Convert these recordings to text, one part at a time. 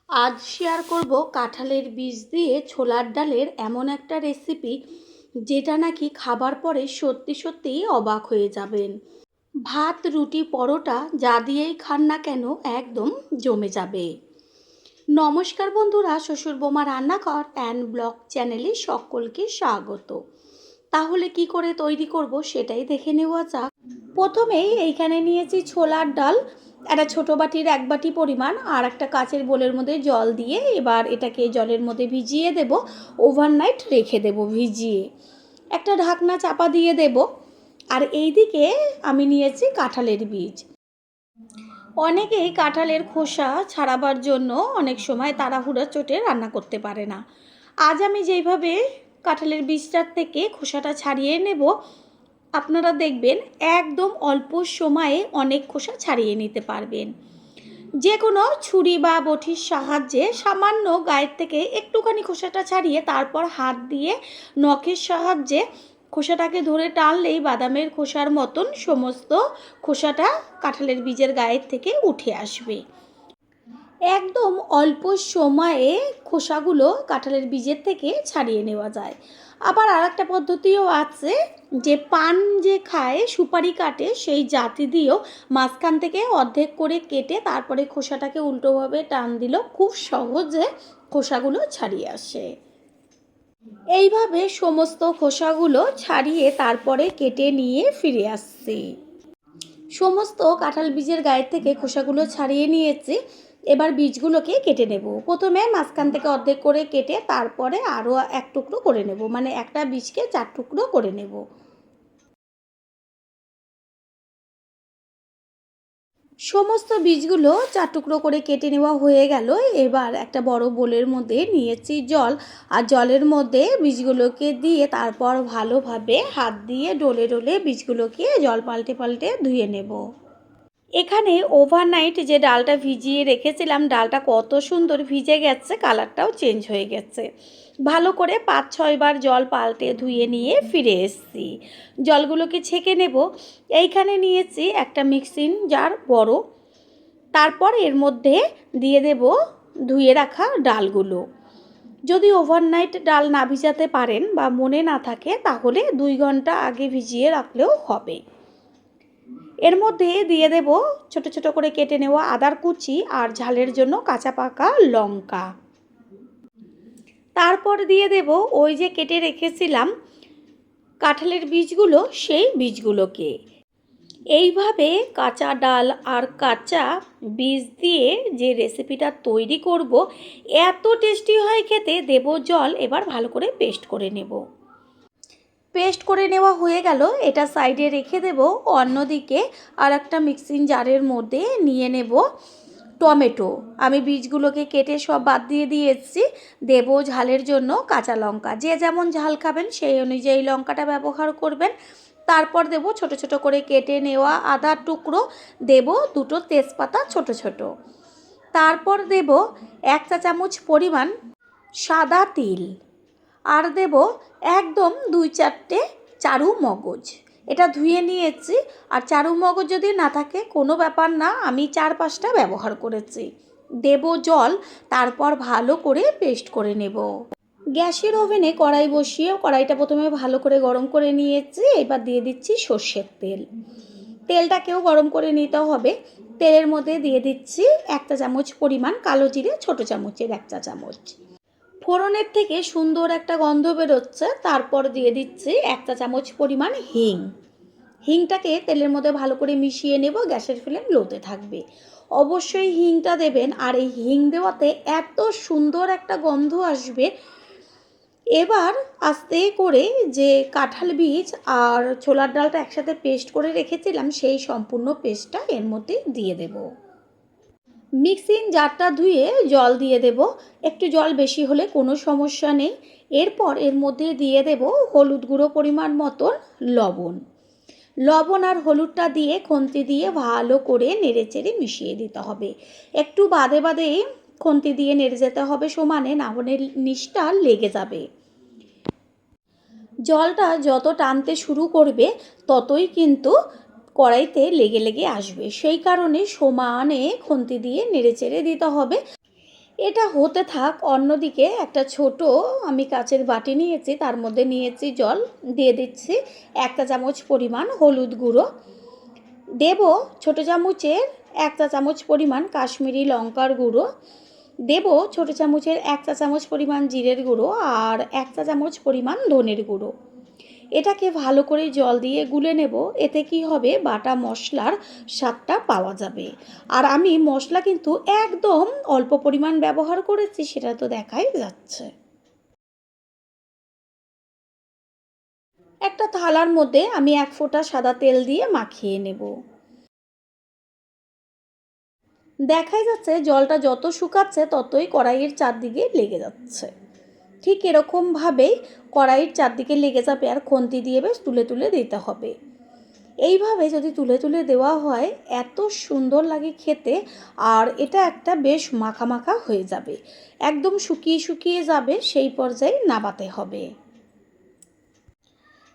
আজ শেয়ার করব কাঁঠালের বীজ দিয়ে ছোলার ডালের এমন একটা রেসিপি যেটা নাকি খাবার পরে সত্যি সত্যিই অবাক হয়ে যাবেন। ভাত, রুটি, পরোটা যা দিয়েই খান না কেন একদম জমে যাবে। নমস্কার বন্ধুরা, শ্বশুর বোমা রান্নাঘর অ্যান্ড ব্লগ চ্যানেলে সকলকে স্বাগত। তাহলে কি করে তৈরি করব সেটাই দেখে নেওয়া যাক। প্রথমেই এইখানে নিয়েছি ছোলার ডাল, একটা ছোটো বাটির 1 বাটি পরিমাণ, আর একটা কাচের বোলের মধ্যে জল দিয়ে এবার এটাকে জলের মধ্যে ভিজিয়ে দেব। ওভারনাইট রেখে দেব ভিজিয়ে, একটা ঢাকনা চাপা দিয়ে দেব। আর এই দিকে আমি নিয়েছি কাঁঠালের বীজ। অনেকেই কাঁঠালের খোসা ছাড়াবার জন্য অনেক সময় তাড়াহুড়োর চোটে রান্না করতে পারে না। আজ আমি যেইভাবে কাঁঠালের বীজটার থেকে খোসাটা ছাড়িয়ে নেব, আপনারা দেখবেন একদম অল্প সময়ে অনেক খোসা ছাড়িয়ে নিতে পারবেন। যে কোনো ছুরি বা বটির সাহায্যে সামান্য গায়ের থেকে একটুখানি খোসাটা ছাড়িয়ে তারপর হাত দিয়ে নখের সাহায্যে খোসাটাকে ধরে টানলেই বাদামের খোসার মতন সমস্ত খোসাটা কাঁঠালের বীজের গায়ের থেকে উঠে আসবে। একদম অল্প সময়ে খোসাগুলো কাঁঠালের বীজের থেকে ছাড়িয়ে নেওয়া যায়। আবার আর একটা পদ্ধতিও আছে, যে পান যে খায়, সুপারি কাটে, সেই জাতি দিয়েও মাঝখান থেকে অর্ধেক করে কেটে তারপরে খোসাটাকে উল্টোভাবে টান দিল, খুব সহজে খোসাগুলো ছাড়িয়ে আসে। এইভাবে সমস্ত খোসাগুলো ছাড়িয়ে তারপরে কেটে নিয়ে ফিরে আসছি। সমস্ত কাঁঠাল বীজের গায়ের থেকে খোসাগুলো ছাড়িয়ে নিয়েছি। এবার বীজগুলোকে কেটে নেব। প্রথমে মাঝখান থেকে অর্ধেক করে কেটে তারপরে আরও 1 টুকরো করে নেব, মানে একটা বীজকে 4 টুকরো করে নেব। সমস্ত বীজগুলো 4 টুকরো করে কেটে নেওয়া হয়ে গেল। এবার একটা বড় বোলের মধ্যে নিয়েছি জল, আর জলের মধ্যে বীজগুলোকে দিয়ে তারপর ভালোভাবে হাত দিয়ে ডলে ডলে বীজগুলোকে জল পাল্টে পাল্টে ধুয়ে নেব। এখানে ওভারনাইট যে ডালটা ভিজিয়ে রেখেছিলাম, ডালটা কত সুন্দর ভিজে গেছে, কালারটাও চেঞ্জ হয়ে গেছে। ভালো করে 5-6 বার জল পাল্টে ধুয়ে নিয়ে ফিরে এসেছি। জলগুলোকে ছেঁকে নেব। এইখানে নিয়েছি একটা মিক্সিং জার বড়, তারপর এর মধ্যে দিয়ে দেব ধুয়ে রাখা ডালগুলো। যদি ওভারনাইট ডাল না ভিজাতে পারেন বা মনে না থাকে, তাহলে 2 ঘন্টা আগে ভিজিয়ে রাখলেও হবে। এর মধ্যে দিয়ে দেব ছোট ছোট করে কেটে নেওয়া আদার কুচি আর ঝালের জন্য কাঁচা পাকা লঙ্কা। তারপর দিয়ে দেব ওই যে কেটে রেখেছিলাম কাঁঠালের বীজগুলো, সেই বীজগুলোকে। এইভাবে কাঁচা ডাল আর কাঁচা বীজ দিয়ে যে রেসিপিটা তৈরি করব, এত টেস্টি হয় খেতে। দেব জল, এবার ভালো করে পেস্ট করে নেব। পেস্ট করে নেওয়া হয়ে গেল, এটা সাইডে রেখে দেব। অন্যদিকে আর একটা মিক্সিং জারের মধ্যে নিয়ে নেব টমেটো। আমি বীজগুলোকে কেটে সব বাদ দিয়ে দিয়েছি। দেব ঝালের জন্য কাঁচা লঙ্কা, যে যেমন ঝাল খাবেন সেই অনুযায়ী লঙ্কাটা ব্যবহার করবেন। তারপর দেব ছোট ছোট করে কেটে নেওয়া আদার টুকরো, দেব 2টো তেজপাতা ছোট ছোট। তারপর দেব 1 চা চামচ পরিমাণ সাদা তিল, আর দেব একদম 2-4টে চারু মগজ। এটা ধুয়ে নিয়েছি। আর চারু মগজ যদি না থাকে কোনো ব্যাপার না, আমি 4-5টা ব্যবহার করেছি। দেব জল, তারপর ভালো করে পেস্ট করে নেব। গ্যাসের ওভেনে কড়াই বসিয়ে কড়াইটা প্রথমে ভালো করে গরম করে নিয়েছি। এবার দিয়ে দিচ্ছি সর্ষের তেল। তেলটাকেও গরম করে নিতে হবে। তেলের মধ্যে দিয়ে দিচ্ছি 1 চা চামচ পরিমাণ কালো জিরে, ছোট চামচের 1 চা চামচ। ফোড়নের থেকে সুন্দর একটা গন্ধ বেরোচ্ছে। তারপর দিয়ে দিচ্ছি 1 চা চামচ পরিমাণ হিং। হিংটাকে তেলের মধ্যে ভালো করে মিশিয়ে নেব। গ্যাসের ফ্লেম লোতে থাকবে। অবশ্যই হিংটা দেবেন, আর এই হিং দেওয়াতে এত সুন্দর একটা গন্ধ আসবে। এবার আস্তে করে যে কাঁঠাল বীজ আর ছোলার ডালটা একসাথে পেস্ট করে রেখেছিলাম, সেই সম্পূর্ণ পেস্টটা এর মধ্যে দিয়ে দেব। মিক্সিং জারটা ধুয়ে জল দিয়ে দেব। একটু জল বেশি হলে কোনো সমস্যা নেই। এরপর এর মধ্যে দিয়ে দেব হলুদ গুঁড়ো পরিমাণ মতন, লবণ আর হলুদটা দিয়ে খুন্তি দিয়ে ভালো করে নেড়েচেড়ে মিশিয়ে দিতে হবে। একটু বাদে বাদে খুন্তি দিয়ে নেড়ে যেতে হবে সমানে, না হলে নিচটা লেগে যাবে। জলটা যত টানতে শুরু করবে ততই কিন্তু কড়াইতে লেগে লেগে আসবে, সেই কারণে সমানে খুন্তি দিয়ে নেড়েচেড়ে দিতে হবে। এটা হতে থাক। অন্যদিকে একটা ছোট আমি কাচের বাটি নিয়েছি, তার মধ্যে নিয়েছি জল, দিয়ে দিচ্ছি 1 চা চামচ পরিমাণ হলুদ গুঁড়ো, দেব ছোট চামচের 1 চা চামচ পরিমাণ কাশ্মীরি লঙ্কার গুঁড়ো, দেব ছোট চামচের 1 চা চামচ পরিমাণ জিরের গুঁড়ো আর 1 চা চামচ পরিমাণ ধনের গুঁড়ো। এটাকে ভালো করে জল দিয়ে গুলে নেব। এতে কি হবে, বাটা মশলার স্বাদটা পাওয়া যাবে। আর আমি মশলা কিন্তু একদম অল্প পরিমাণ ব্যবহার করেছি, সেটা তো দেখাই যাচ্ছে। একটা থালার মধ্যে আমি 1 ফোঁটা সাদা তেল দিয়ে মাখিয়ে নেব। দেখাই যাচ্ছে জলটা যত শুকাচ্ছে ততই কড়াইয়ের চারদিকে লেগে যাচ্ছে। ঠিক এরকমভাবেই কড়াইয়ের চারদিকে লেগে যাবে আর খুন্তি দিয়ে বেশ তুলে তুলে দিতে হবে। এইভাবে যদি তুলে তুলে দেওয়া হয় এত সুন্দর লাগে খেতে। আর এটা একটা বেশ মাখা মাখা হয়ে যাবে, একদম শুকিয়ে শুকিয়ে যাবে, সেই পর্যায়ে নামাতে হবে।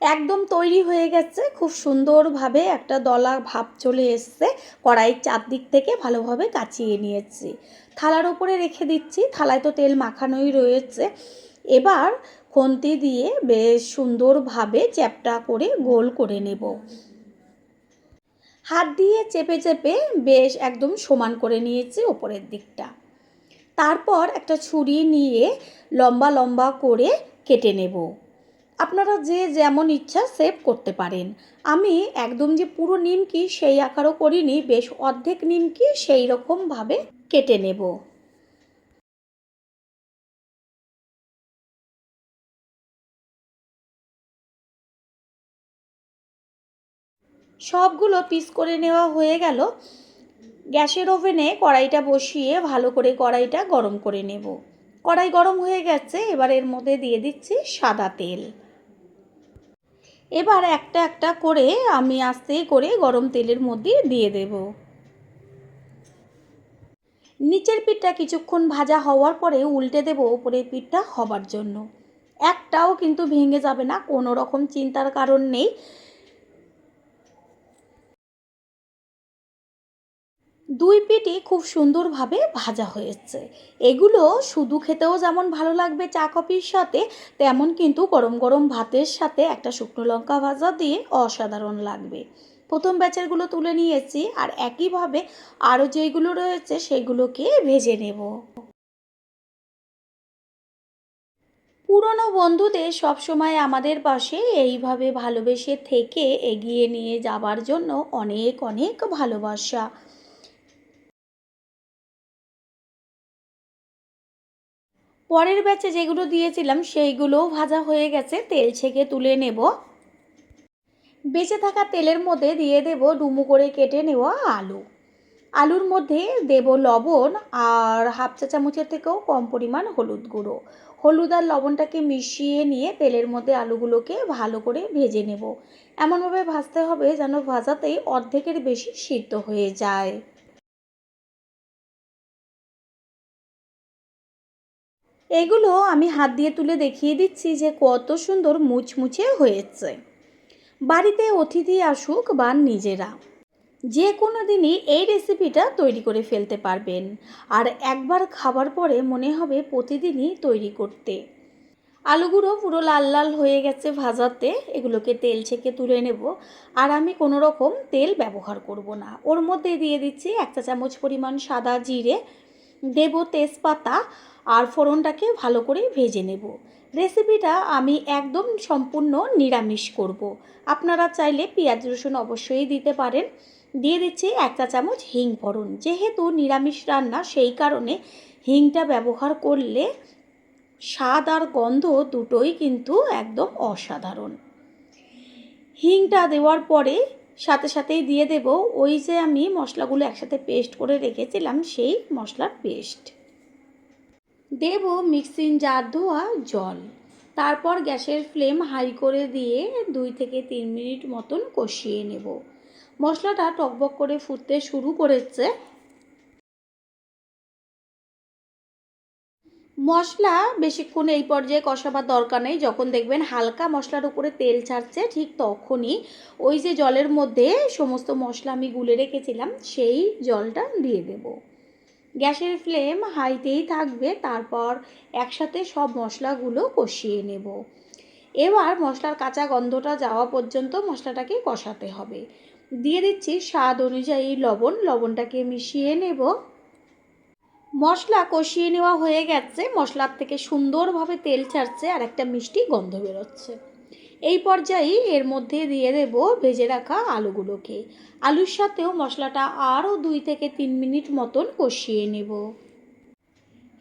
একদম তৈরি হয়ে গেছে, খুব সুন্দরভাবে একটা দলা ভাব চলে এসছে। কড়াইয়ের চারদিক থেকে ভালোভাবে কাচিয়ে নিয়েছি, থালার উপরে রেখে দিচ্ছি। থালায় তো তেল মাখানোই রয়েছে। এবার খুন্তি দিয়ে বেশ সুন্দরভাবে চ্যাপ্টা করে গোল করে নেব। হাত দিয়ে চেপে চেপে বেশ একদম সমান করে নিয়েছি ওপরের দিকটা। তারপর একটা ছুরি নিয়ে লম্বা লম্বা করে কেটে নেব। আপনারা যে যেমন ইচ্ছা শেপ করতে পারেন। আমি একদম যে পুরো নিমকি সেই আকারও করিনি, বেশ অর্ধেক নিমকি সেই রকমভাবে কেটে নেব। সবগুলো পিস করে নেওয়া হয়ে গেল। গ্যাসের ওভেনে কড়াইটা বসিয়ে ভালো করে কড়াইটা গরম করে নেব। কড়াই গরম হয়ে গেছে, এবার এর মধ্যে দিয়ে দিচ্ছি সাদা তেল। এবার একটা একটা করে আমি আস্তে করে গরম তেলের মধ্যে দিয়ে দেব। নিচের পিঠটা কিছুক্ষণ ভাজা হওয়ার পরে উল্টে দেব উপরের পিঠটা হবার জন্য। একটাও কিন্তু ভেঙে যাবে না, কোনো রকম চিন্তার কারণ নেই। দুই পিঠই খুব সুন্দরভাবে ভাজা হয়েছে। এগুলো শুধু খেতেও যেমন ভালো লাগবে চা কফির সাথে, তেমন কিন্তু গরম গরম ভাতের সাথে একটা শুকনো লঙ্কা ভাজা দিয়ে অসাধারণ লাগবে। প্রথম ব্যাচেরগুলো তুলে নিয়েছি, আর একইভাবে আরও যেগুলো রয়েছে সেগুলোকে ভেজে নেব। পুরনো বন্ধুদের সবসময় আমাদের পাশে এইভাবে ভালোবেসে থেকে এগিয়ে নিয়ে যাবার জন্য অনেক অনেক ভালোবাসা। পরের ব্যাচে যেগুলো দিয়েছিলাম সেইগুলোও ভাজা হয়ে গেছে, তেল ছেঁকে তুলে নেব। বেঁচে থাকা তেলের মধ্যে দিয়ে দেব ডুমো করে কেটে নেওয়া আলু। আলুর মধ্যে দেব লবণ আর 1/2 চা চামচের থেকেও কম পরিমাণ হলুদ গুঁড়ো। হলুদ আর লবণটাকে মিশিয়ে নিয়ে তেলের মধ্যে আলুগুলোকে ভালো করে ভেজে নেব। এমনভাবে ভাজতে হবে যেন ভাজাতেই অর্ধেকের বেশি সিদ্ধ হয়ে যায়। এগুলো আমি হাত দিয়ে তুলে দেখিয়ে দিচ্ছি যে কত সুন্দর মুচমুচে হয়েছে। বাড়িতে অতিথি আসুক বা নিজেরা, যে কোনো দিনই এই রেসিপিটা তৈরি করে ফেলতে পারবেন। আর একবার খাবার পরে মনে হবে প্রতিদিনই তৈরি করতে। আলুগুলো পুরো লাল লাল হয়ে গেছে ভাজাতে, এগুলোকে তেল ছেঁকে তুলে নেব। আর আমি কোনো রকম তেল ব্যবহার করব না। ওর মধ্যে দিয়ে দিচ্ছি 1 চা চামচ পরিমাণ সাদা জিরে, দেব তেজপাতা, আর ফোড়নটাকে ভালো করে ভেজে নেব। রেসিপিটা আমি একদম সম্পূর্ণ নিরামিষ করব। আপনারা চাইলে পেঁয়াজ রসুন অবশ্যই দিতে পারেন। দিয়ে দিচ্ছি 1 চা চামচ হিং ফোড়ন। যেহেতু নিরামিষ রান্না সেই কারণে হিংটা ব্যবহার করলে স্বাদ আর গন্ধ দুটোই কিন্তু একদম অসাধারণ। হিংটা দেওয়ার পরে সাথে সাথেই দিয়ে দেব ওই যে আমি মশলাগুলো একসাথে পেস্ট করে রেখেছিলাম সেই মশলার পেস্ট। দেব মিক্সিং জার ধোয়া জল। তারপর গ্যাসের ফ্লেম হাই করে দিয়ে 2 থেকে 3 মিনিট মতন কষিয়ে নেব। মশলাটা টকবক করে ফুটতে শুরু করেছে। মশলা বেশিক্ষণ এই পর্যায়ে কষাবার দরকার নেই। যখন দেখবেন হালকা মশলার উপরে তেল ছাড়ছে ঠিক তখনই ওই যে জলের মধ্যে সমস্ত মশলা আমি গুলে রেখেছিলাম সেই জলটা দিয়ে দেব। গ্যাসের ফ্লেম হাইতেই থাকবে। তারপর একসাথে সব মশলাগুলো কষিয়ে নেব। এবার মশলার কাঁচা গন্ধটা যাওয়া পর্যন্ত মশলাটাকে কষাতে হবে। দিয়ে দিচ্ছি স্বাদ অনুযায়ী লবণ, লবণটাকে মিশিয়ে নেব। মশলা কষিয়ে নেওয়া হয়ে গেছে, মশলার থেকে সুন্দরভাবে তেল ছাড়ছে আর একটা মিষ্টি গন্ধ বেরোচ্ছে। এই পর্যায়ে এর মধ্যে দিয়ে দেব ভেজে রাখা আলুগুলোকে। আলুর সাথেও মশলাটা আরও 2 থেকে 3 মিনিট মতন কষিয়ে নেব।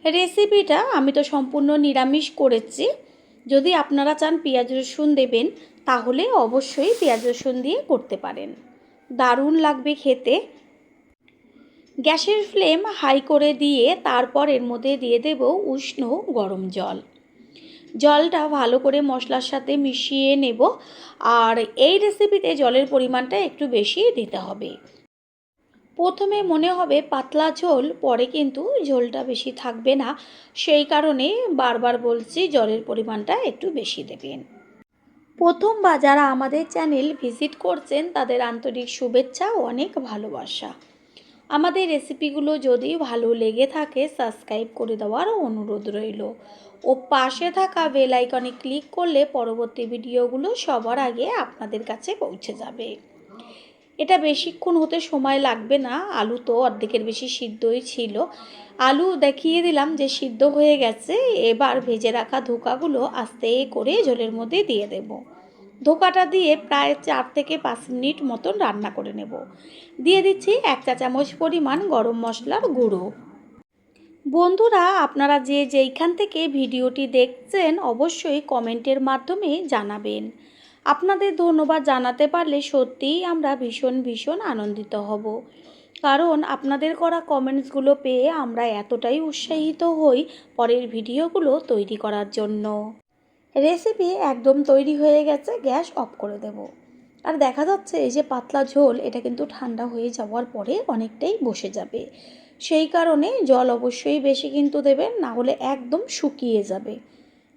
রেসিপিটা আমি তো সম্পূর্ণ নিরামিষ করেছি। যদি আপনারা চান পেঁয়াজ রসুন দেবেন তাহলে অবশ্যই পেঁয়াজ রসুন দিয়ে করতে পারেন, দারুণ লাগবে খেতে। গ্যাসের ফ্লেম হাই করে দিয়ে তারপর এর মধ্যে দিয়ে দেব উষ্ণ গরম জল। জলটা ভালো করে মশলার সাথে মিশিয়ে নেব। আর এই রেসিপিতে জলের পরিমাণটা একটু বেশি দিতে হবে। প্রথমে মনে হবে পাতলা ঝোল, পরে কিন্তু ঝোলটা বেশি থাকবে না। সেই কারণে বারবার বলছি জলের পরিমাণটা একটু বেশি দেবেন। প্রথমবার যারা আমাদের চ্যানেল ভিজিট করছেন তাদের আন্তরিক শুভেচ্ছা ও অনেক ভালোবাসা। আমাদের রেসিপিগুলো যদি ভালো লেগে থাকে সাবস্ক্রাইব করে দেওয়ার অনুরোধ রইল ও পাশে থাকা বেল আইকনে ক্লিক করলে পরবর্তী ভিডিওগুলো সবার আগে আপনাদের কাছে পৌঁছে যাবে। এটা বেশিক্ষণ হতে সময় লাগবে না, আলু তো অর্ধেকের বেশি সিদ্ধই ছিল। আলু দেখিয়ে দিলাম যে সিদ্ধ হয়ে গেছে। এবার ভেজে রাখা ধোকাগুলো আস্তে করে ঝোলের মধ্যে দিয়ে দেব। ধোকাটা দিয়ে প্রায় 4 থেকে 5 মিনিট মতন রান্না করে নেব। দিয়ে দিচ্ছি 1 চা চামচ পরিমাণ গরম মশলার গুঁড়ো। বন্ধুরা, আপনারা যে যেইখান থেকে ভিডিওটি দেখছেন অবশ্যই কমেন্টের মাধ্যমে জানাবেন। আপনাদের ধন্যবাদ জানাতে পারলে সত্যিই আমরা ভীষণ আনন্দিত হব। কারণ আপনাদের করা কমেন্টসগুলো পেয়ে আমরা এতটাই উৎসাহিত হই পরের ভিডিওগুলো তৈরি করার জন্য। রেসিপি একদম তৈরি হয়ে গেছে, গ্যাস অফ করে দেব। আর দেখা যাচ্ছে এই যে পাতলা ঝোল, এটা কিন্তু ঠান্ডা হয়ে যাওয়ার পরে অনেকটাই বসে যাবে। সেই কারণে জল অবশ্যই বেশি কিন্তু দেবেন, না হলে একদম শুকিয়ে যাবে,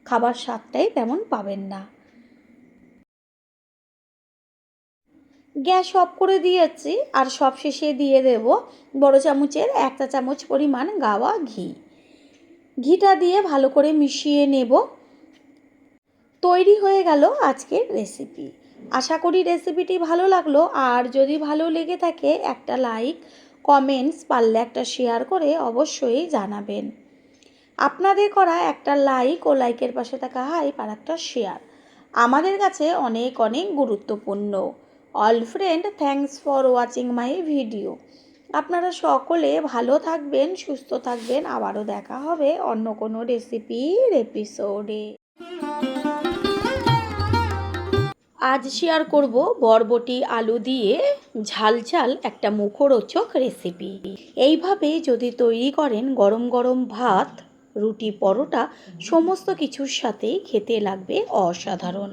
খাবার স্বাদটাই তেমন পাবেন না। গ্যাস অফ করে দিয়েছি। আর সবশেষে দিয়ে দেব বড় চামচের 1 চা চামচ পরিমাণ গাওয়া ঘি। ঘিটা দিয়ে ভালো করে মিশিয়ে নেব। তৈরি হয়ে গেল আজকের রেসিপি। আশা করি রেসিপিটি ভালো লাগলো। আর যদি ভালো লেগে থাকে একটা লাইক, কমেন্টস, পারলে একটা শেয়ার করে অবশ্যই জানাবেন। আপনাদের করা একটা লাইক ও লাইকের পাশে থাকা হাইপ আর একটা শেয়ার আমাদের কাছে অনেক গুরুত্বপূর্ণ। All friend, thanks for watching my video. আপনারা সকলে ভালো থাকবেন, সুস্থ থাকবেন। আবারও দেখা হবে অন্য কোনো রেসিপির এপিসোডে। আজ শেয়ার করব বরবটি আলু দিয়ে ঝাল একটা মুখরোচক রেসিপি। এইভাবে যদি তৈরি করেন গরম গরম ভাত, রুটি, পরোটা সমস্ত কিছুর সাথে খেতে লাগবে অসাধারণ।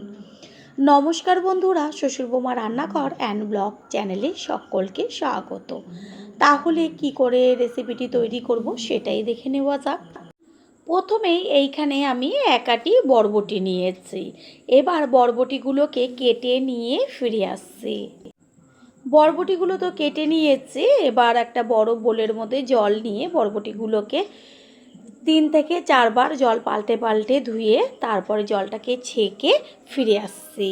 নমস্কার বন্ধুরা, শ্বশুর বৌমা রান্নাঘর অ্যান্ড ব্লগ চ্যানেলে সকলকে স্বাগত। তাহলে কি করে রেসিপিটি তৈরি করব সেটাই দেখে নেওয়া যাক। প্রথমেই এইখানে আমি 1 আঁটি বরবটি নিয়েছি। এবার বরবটিগুলোকে কেটে নিয়ে ফিরে আসছি। বরবটিগুলো তো কেটে নিয়েছি। এবার একটা বড় বোলের মধ্যে জল নিয়ে বরবটিগুলোকে 3 থেকে 4 বার জল পাল্টে ধুয়ে তারপরে জলটাকে ছেঁকে ফিরে আসছি।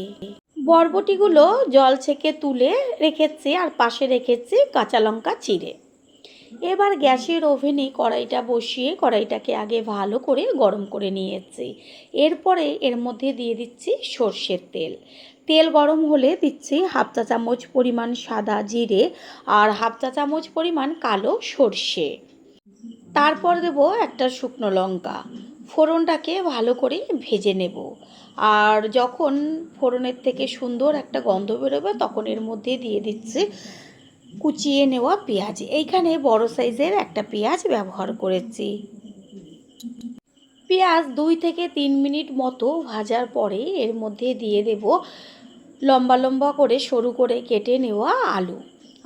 বরবটিগুলো জল ছেঁকে তুলে রেখেছি আর পাশে রেখেছি কাঁচা লঙ্কা চিড়ে। এবার গ্যাসের ওভেনে কড়াইটা বসিয়ে কড়াইটাকে আগে ভালো করে গরম করে নিয়েছি। এরপরে এর মধ্যে দিয়ে দিচ্ছি সর্ষের তেল। তেল গরম হলে দিচ্ছি 1/2 চা চামচ পরিমাণ সাদা জিরে আর 1/2 চা চামচ পরিমাণ কালো সর্ষে। তারপর দেব একটা শুকনো লঙ্কা। ফোড়নটাকে ভালো করে ভেজে নেব। আর যখন ফোড়নের থেকে সুন্দর একটা গন্ধ বেরোবে তখন এর মধ্যে দিয়ে দিচ্ছি কুচিয়ে নেওয়া পেঁয়াজ। এইখানে বড় সাইজের একটা পেঁয়াজ ব্যবহার করেছি। পেঁয়াজ 2 থেকে 3 মিনিট মতো ভাজার পরে এর মধ্যে দিয়ে দেব লম্বা করে সরু করে কেটে নেওয়া আলু।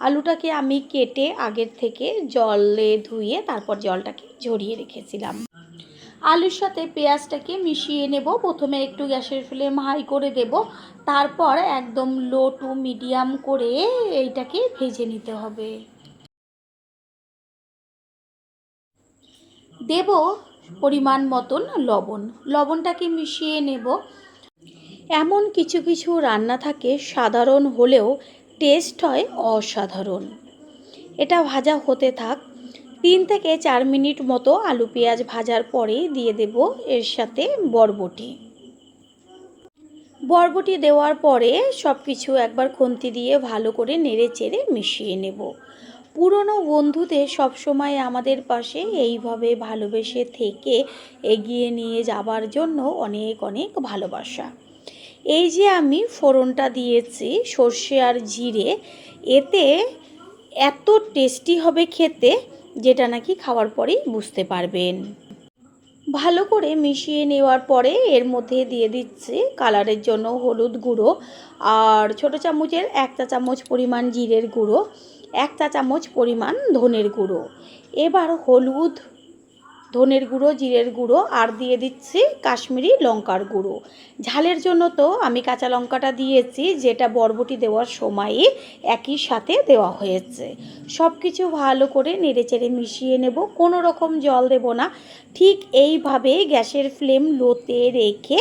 আলুটাকে আমি কেটে আগের থেকে জলে ধুয়ে তারপর জলটাকে ঝরিয়ে রেখেছিলাম। আলুর সাথে পেঁয়াজটাকে মিশিয়ে নেব। প্রথমে একটু গ্যাসের ফ্লেম হাই করে দেব, তারপর একদম লো টু মিডিয়াম করে এইটাকে ভেজে নিতে হবে। দেব পরিমাণ মতন লবণ। লবণটাকে মিশিয়ে নেব। এমন কিছু কিছু রান্না থাকে সাধারণ হলেও টেস্ট হয় অসাধারণ। এটা ভাজা হতে থাক। 3 থেকে 4 মিনিট মতো আলু পেঁয়াজ ভাজার পরে দিয়ে দেব এর সাথে বরবটি। বরবটি দেওয়ার পরে সব কিছু একবার খুন্তি দিয়ে ভালো করে নেড়ে চেড়ে মিশিয়ে নেব। পুরনো বন্ধুদের সবসময় আমাদের পাশে এইভাবে ভালোবেসে থেকে এগিয়ে নিয়ে যাবার জন্য অনেক অনেক ভালোবাসা। এই যে আমি ফোড়নটা দিয়েছি সর্ষে আর জিরে, এতে এত টেস্টি হবে খেতে যেটা নাকি খাওয়ার পরেই বুঝতে পারবেন। ভালো করে মিশিয়ে নেওয়ার পরে এর মধ্যে দিয়ে দিচ্ছি কালারের জন্য হলুদ গুঁড়ো, আর ছোটো চামচের 1 চা চামচ পরিমাণ জিরের গুঁড়ো, 1 চা চামচ পরিমাণ ধনের গুঁড়ো। এবার হলুদ, ধনের গুঁড়ো, জিরের গুঁড়ো আর দিয়ে দিচ্ছি কাশ্মীরি লঙ্কার গুঁড়ো। ঝালের জন্য তো আমি কাঁচা লঙ্কাটা দিয়েছি, যেটা বরবটি দেওয়ার সময়ই একই সাথে দেওয়া হয়েছে। সব কিছু ভালো করে নেড়েচেড়ে মিশিয়ে নেব, কোনো রকম জল দেব না। ঠিক এইভাবে গ্যাসের ফ্লেম লোতে রেখে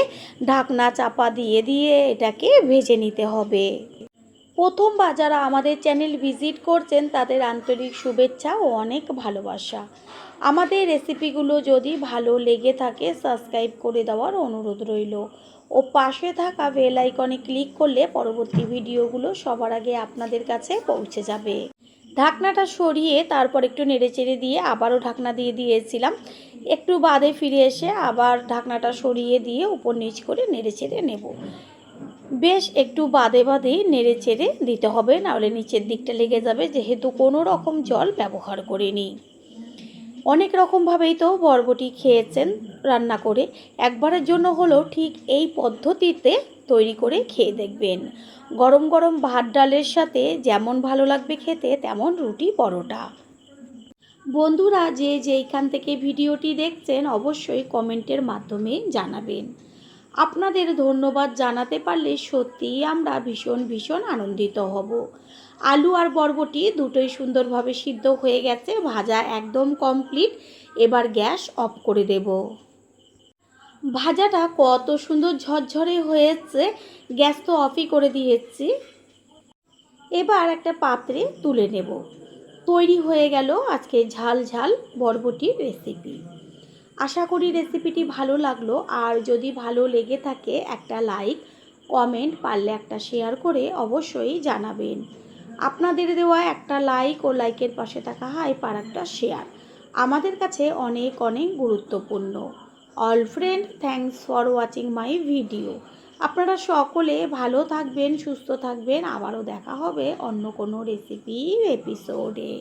ঢাকনা চাপা দিয়ে দিয়ে এটাকে ভেজে নিতে হবে। প্রথমবার যারা আমাদের চ্যানেল ভিজিট করছেন তাদের আন্তরিক শুভেচ্ছা ও অনেক ভালোবাসা। আমাদের রেসিপিগুলো যদি ভালো লেগে থাকে সাবস্ক্রাইব করে দেওয়ার অনুরোধ রইল ও পাশে থাকা বেল আইকনে ক্লিক করলে পরবর্তী ভিডিওগুলো সবার আগে আপনাদের কাছে পৌঁছে যাবে। ঢাকনাটা সরিয়ে তারপর একটু নেড়েচেড়ে দিয়ে আবারও ঢাকনা দিয়ে দিয়েছিলাম। একটু বাদে ফিরে এসে আবার ঢাকনাটা সরিয়ে দিয়ে উপর নিচ করে নেড়েচেড়ে নেব। বেশ একটু বাদে বাদেই নেড়ে চেড়ে দিতে হবে, নাহলে নিচের দিকটা লেগে যাবে, যেহেতু কোনো রকম জল ব্যবহার করিনি। অনেক রকমভাবেই তো বরবটি খেয়েছেন রান্না করে, একবারের জন্য হলেও ঠিক এই পদ্ধতিতে তৈরি করে খেয়ে দেখবেন। গরম গরম ভাত ডালের সাথে যেমন ভালো লাগবে খেতে, তেমন রুটি পরোটা। বন্ধুরা যে যেইখান থেকে ভিডিওটি দেখছেন অবশ্যই কমেন্টের মাধ্যমে জানাবেন। আপনাদের ধন্যবাদ জানাতে পারলে সত্যিই আমরা ভীষণ ভীষণ আনন্দিত হব। আলু আর বরবটি দুটোই সুন্দরভাবে সিদ্ধ হয়ে গেছে, ভাজা একদম কমপ্লিট। এবার গ্যাস অফ করে দেব। ভাজাটা কত সুন্দর ঝরঝরে হয়েছে, গ্যাস তো অফই করে দিয়েছি। এবার একটা পাত্রে তুলে নেব। তৈরি হয়ে গেল আজকে ঝাল ঝাল বরবটির রেসিপি। আশা করি রেসিপিটি ভালো লাগলো, আর যদি ভালো লেগে থাকে একটা লাইক, কমেন্ট, পারলে একটা শেয়ার করে অবশ্যই জানাবেন। আপনাদের দেওয়া একটা লাইক ও লাইকের পাশে থাকা হাইপ আর একটা শেয়ার আমাদের কাছে অনেক অনেক গুরুত্বপূর্ণ। All friend, thanks for watching my video. আপনারা সকলে ভালো থাকবেন, সুস্থ থাকবেন। আবারও দেখা হবে অন্য কোনো রেসিপি এপিসোডে।